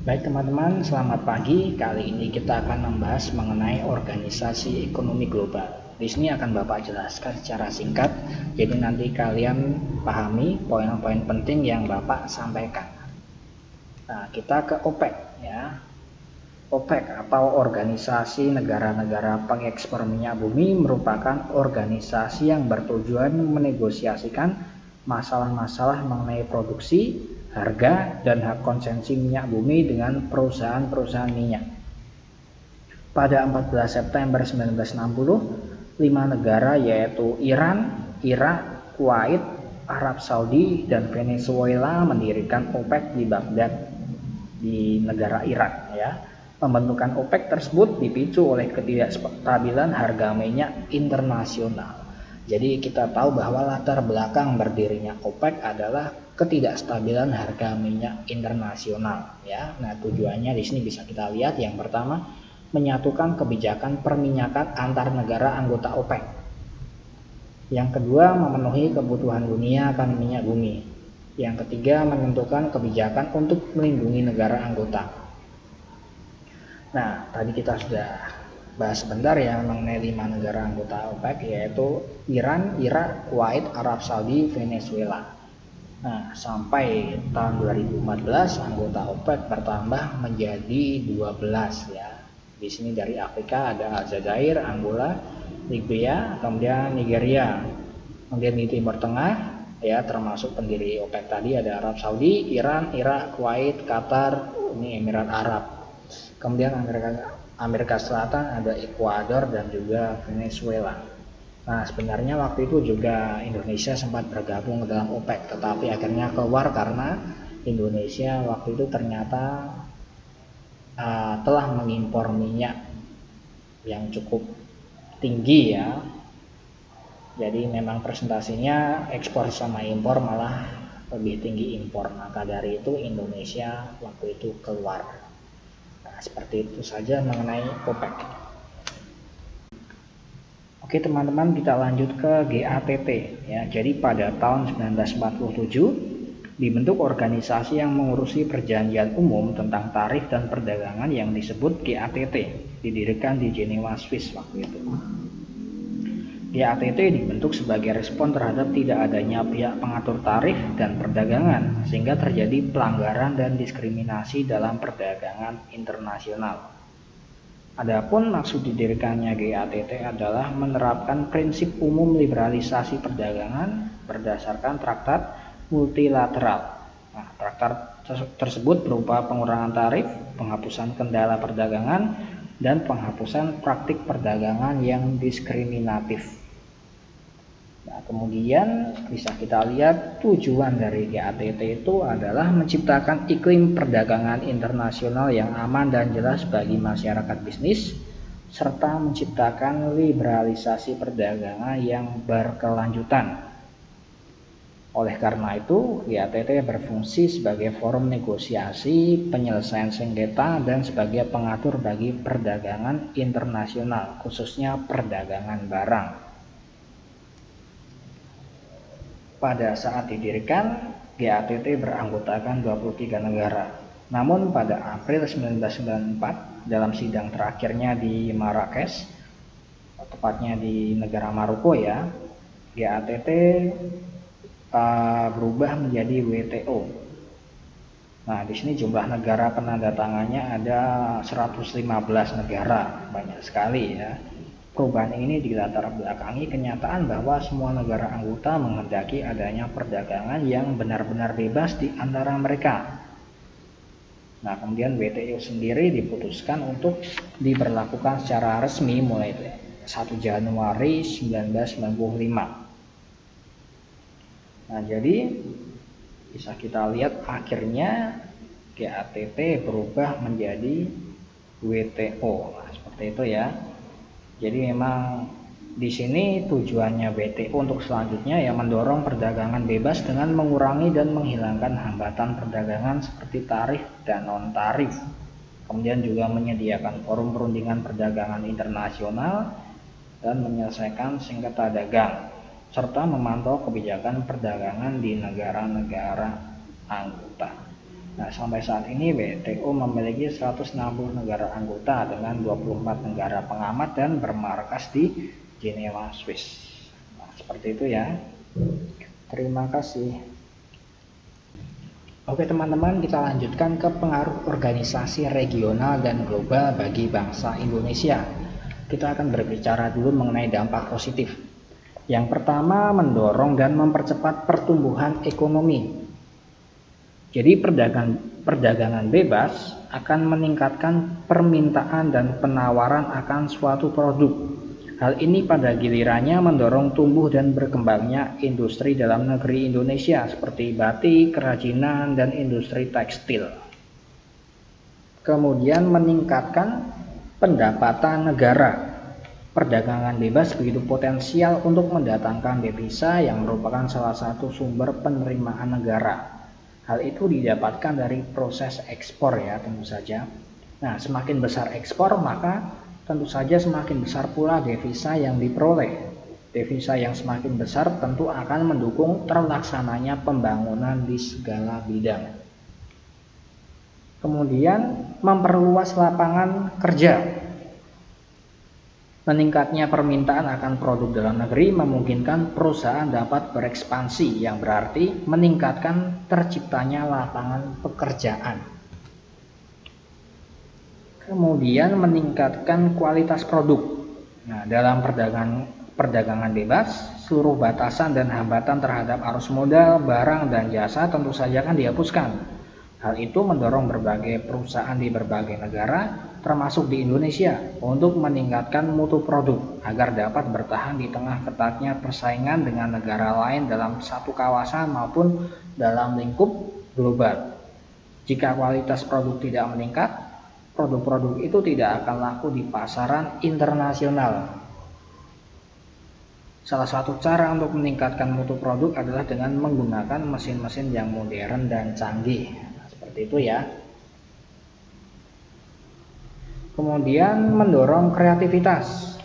Baik teman-teman, selamat pagi. Kali ini kita akan membahas mengenai organisasi ekonomi global. Di sini akan Bapak jelaskan secara singkat, jadi nanti kalian pahami poin-poin penting yang Bapak sampaikan. Nah, kita ke OPEC ya. OPEC atau Organisasi Negara-Negara Pengekspor Minyak Bumi merupakan organisasi yang bertujuan menegosiasikan masalah-masalah mengenai produksi, harga, dan hak konsesi minyak bumi dengan perusahaan-perusahaan minyak. Pada 14 September 1960, 5 negara yaitu Iran, Irak, Kuwait, Arab Saudi, dan Venezuela mendirikan OPEC di Baghdad di negara Irak ya. Pembentukan OPEC tersebut dipicu oleh ketidakstabilan harga minyak internasional. Jadi kita tahu bahwa latar belakang berdirinya OPEC adalah ketidakstabilan harga minyak internasional ya. Nah, tujuannya di sini bisa kita lihat, yang pertama menyatukan kebijakan perminyakan antar negara anggota OPEC. Yang kedua, memenuhi kebutuhan dunia akan minyak bumi. Yang ketiga, menentukan kebijakan untuk melindungi negara anggota. Nah, tadi kita sudah bahas sebentar ya mengenai 5 negara anggota OPEC, yaitu Iran, Irak, Kuwait, Arab Saudi, Venezuela. Nah, sampai tahun 2014 anggota OPEC bertambah menjadi 12 ya. Di sini dari Afrika ada Aljazair, Angola, Libya, kemudian Nigeria. Kemudian di Timur Tengah ya, termasuk pendiri OPEC tadi ada Arab Saudi, Iran, Irak, Kuwait, Qatar, ini Emirat Arab. Kemudian Amerika Selatan ada Ekuador dan juga Venezuela. Nah, sebenarnya waktu itu juga Indonesia sempat bergabung ke dalam OPEC, tetapi akhirnya keluar karena Indonesia waktu itu ternyata telah mengimpor minyak yang cukup tinggi ya. Jadi memang presentasinya ekspor sama impor malah lebih tinggi impor, maka dari itu Indonesia waktu itu keluar. Nah, seperti itu saja mengenai OPEC. Oke teman-teman, kita lanjut ke GATT ya. Jadi pada tahun 1947 dibentuk organisasi yang mengurusi perjanjian umum tentang tarif dan perdagangan yang disebut GATT, didirikan di Jenewa, Swiss waktu itu. GATT dibentuk sebagai respon terhadap tidak adanya pihak pengatur tarif dan perdagangan, sehingga terjadi pelanggaran dan diskriminasi dalam perdagangan internasional. Adapun maksud didirikannya GATT adalah menerapkan prinsip umum liberalisasi perdagangan berdasarkan traktat multilateral. Nah, traktat tersebut berupa pengurangan tarif, penghapusan kendala perdagangan, dan penghapusan praktik perdagangan yang diskriminatif. Nah, kemudian bisa kita lihat tujuan dari GATT itu adalah menciptakan iklim perdagangan internasional yang aman dan jelas bagi masyarakat bisnis, serta menciptakan liberalisasi perdagangan yang berkelanjutan. Oleh karena itu, GATT berfungsi sebagai forum negosiasi, penyelesaian sengketa, dan sebagai pengatur bagi perdagangan internasional, khususnya perdagangan barang. Pada saat didirikan, GATT beranggotakan 23 negara. Namun pada April 1994, dalam sidang terakhirnya di Marrakesh, tepatnya di negara Maroko ya, GATT berubah menjadi WTO. Nah, di sini jumlah negara penandatangannya ada 115 negara, banyak sekali ya. Perubahan ini dilatar belakangi kenyataan bahwa semua negara anggota menghendaki adanya perdagangan yang benar-benar bebas di antara mereka. Nah, kemudian WTO sendiri diputuskan untuk diberlakukan secara resmi mulai 1 Januari 1995. Nah, jadi bisa kita lihat akhirnya GATT berubah menjadi WTO. Nah, seperti itu ya. Jadi memang di sini tujuannya WTO untuk selanjutnya ya mendorong perdagangan bebas dengan mengurangi dan menghilangkan hambatan perdagangan seperti tarif dan non-tarif. Kemudian juga menyediakan forum perundingan perdagangan internasional dan menyelesaikan sengketa dagang, serta memantau kebijakan perdagangan di negara-negara anggota. Nah, sampai saat ini WTO memiliki 160 negara anggota dengan 24 negara pengamat dan bermarkas di Jenewa, Swiss. Nah, seperti itu ya. Terima kasih. Oke teman-teman, kita lanjutkan ke pengaruh organisasi regional dan global bagi bangsa Indonesia. Kita akan berbicara dulu mengenai dampak positif. Yang pertama, mendorong dan mempercepat pertumbuhan ekonomi. Jadi perdagangan bebas akan meningkatkan permintaan dan penawaran akan suatu produk. Hal ini pada gilirannya mendorong tumbuh dan berkembangnya industri dalam negeri Indonesia seperti batik, kerajinan, dan industri tekstil. Kemudian meningkatkan pendapatan negara. Perdagangan bebas begitu potensial untuk mendatangkan devisa yang merupakan salah satu sumber penerimaan negara. Hal itu didapatkan dari proses ekspor ya tentu saja. Nah, semakin besar ekspor maka tentu saja semakin besar pula devisa yang diperoleh. Devisa yang semakin besar tentu akan mendukung terlaksananya pembangunan di segala bidang. Kemudian memperluas lapangan kerja. Meningkatnya permintaan akan produk dalam negeri memungkinkan perusahaan dapat berekspansi, yang berarti meningkatkan terciptanya lapangan pekerjaan. Kemudian meningkatkan kualitas produk. Nah, dalam perdagangan bebas, seluruh batasan dan hambatan terhadap arus modal, barang, dan jasa tentu saja akan dihapuskan. Hal itu mendorong berbagai perusahaan di berbagai negara, termasuk di Indonesia, untuk meningkatkan mutu produk agar dapat bertahan di tengah ketatnya persaingan dengan negara lain dalam satu kawasan maupun dalam lingkup global. Jika kualitas produk tidak meningkat, produk-produk itu tidak akan laku di pasaran internasional. Salah satu cara untuk meningkatkan mutu produk adalah dengan menggunakan mesin-mesin yang modern dan canggih. Seperti itu ya. Kemudian mendorong kreativitas.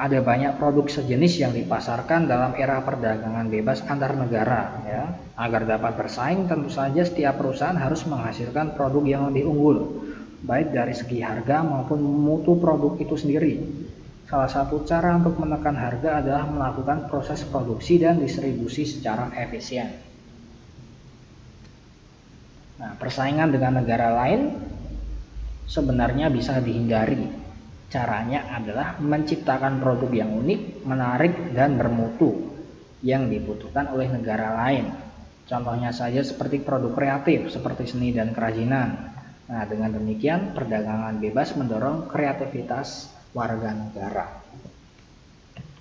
Ada banyak produk sejenis yang dipasarkan dalam era perdagangan bebas antar negara ya. Agar dapat bersaing, tentu saja setiap perusahaan harus menghasilkan produk yang lebih unggul, baik dari segi harga maupun mutu produk itu sendiri. Salah satu cara untuk menekan harga adalah melakukan proses produksi dan distribusi secara efisien. Nah, persaingan dengan negara lain sebenarnya bisa dihindari. Caranya adalah menciptakan produk yang unik, menarik, dan bermutu yang dibutuhkan oleh negara lain. Contohnya saja seperti produk kreatif, seperti seni dan kerajinan. Nah, dengan demikian perdagangan bebas mendorong kreativitas warga negara.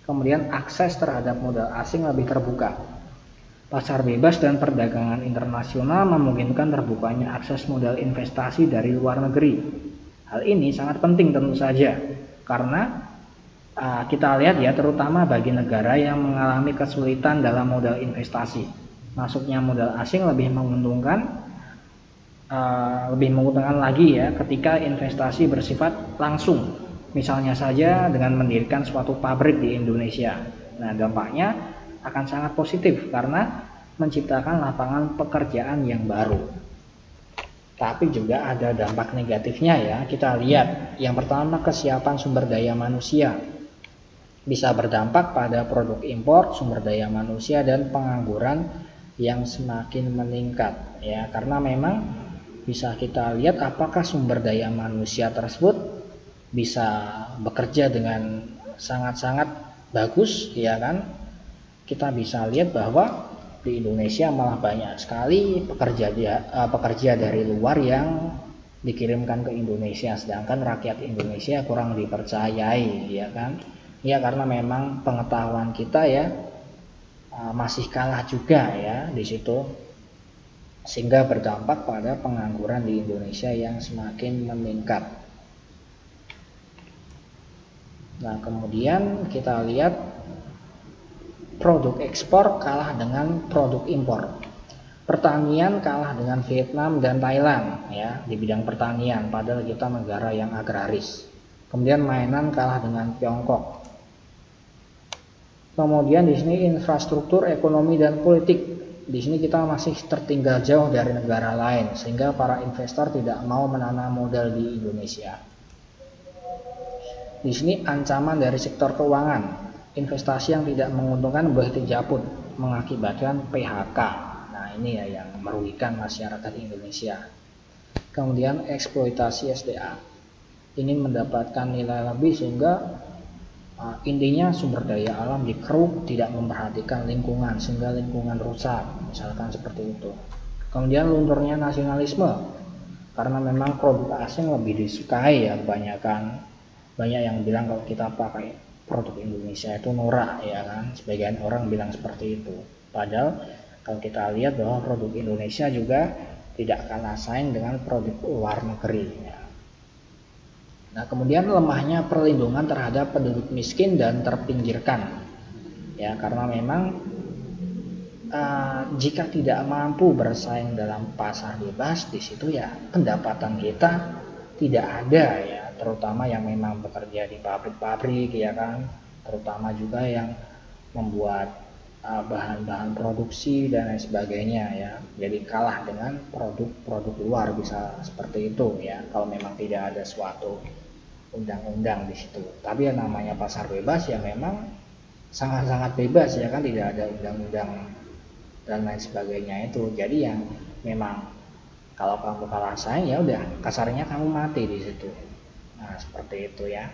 Kemudian akses terhadap modal asing lebih terbuka. Pasar bebas dan perdagangan internasional memungkinkan terbukanya akses modal investasi dari luar negeri. Hal ini sangat penting tentu saja, karena kita lihat ya, terutama bagi negara yang mengalami kesulitan dalam modal investasi. Masuknya modal asing lebih menguntungkan lagi ya ketika investasi bersifat langsung. Misalnya saja dengan mendirikan suatu pabrik di Indonesia. Nah, dampaknya akan sangat positif karena menciptakan lapangan pekerjaan yang baru. Tapi juga ada dampak negatifnya ya. Kita lihat, yang pertama kesiapan sumber daya manusia. Bisa berdampak pada produk impor, sumber daya manusia, dan pengangguran yang semakin meningkat ya. Karena memang bisa kita lihat apakah sumber daya manusia tersebut bisa bekerja dengan sangat-sangat bagus ya kan. Kita bisa lihat bahwa di Indonesia malah banyak sekali pekerja dari luar yang dikirimkan ke Indonesia, sedangkan rakyat Indonesia kurang dipercayai ya kan. Ya karena memang pengetahuan kita ya masih kalah juga ya di situ, sehingga berdampak pada pengangguran di Indonesia yang semakin meningkat. Nah, kemudian kita lihat produk ekspor kalah dengan produk impor. Pertanian kalah dengan Vietnam dan Thailand ya di bidang pertanian, padahal kita negara yang agraris. Kemudian mainan kalah dengan Tiongkok. Kemudian di sini infrastruktur, ekonomi, dan politik. di sini kita masih tertinggal jauh dari negara lain sehingga para investor tidak mau menanam modal di Indonesia. Di sini ancaman dari sektor keuangan, investasi yang tidak menguntungkan boleh dicabut mengakibatkan PHK. Nah, ini ya yang merugikan masyarakat Indonesia. Kemudian eksploitasi SDA, ingin mendapatkan nilai lebih sehingga intinya sumber daya alam dikeruk, tidak memperhatikan lingkungan sehingga lingkungan rusak, misalkan seperti itu. Kemudian lunturnya nasionalisme, karena memang produk asing lebih disukai ya, banyak yang bilang kalau kita pakai produk Indonesia itu norak ya kan, sebagian orang bilang seperti itu. Padahal kalau kita lihat bahwa produk Indonesia juga tidak kalah saing dengan produk luar negeri ya. Nah, kemudian lemahnya perlindungan terhadap penduduk miskin dan terpinggirkan. Ya, karena memang jika tidak mampu bersaing dalam pasar bebas, di situ ya pendapatan kita tidak ada ya, terutama yang memang bekerja di pabrik-pabrik ya kan, terutama juga yang membuat bahan-bahan produksi dan lain sebagainya ya. Jadi kalah dengan produk-produk luar, bisa seperti itu ya, kalau memang tidak ada suatu undang-undang di situ. Tapi yang namanya pasar bebas ya memang sangat-sangat bebas ya kan, tidak ada undang-undang dan lain sebagainya itu. Jadi yang memang kalau kamu kalah saing ya udah kasarnya kamu mati di situ. Nah, seperti itu ya.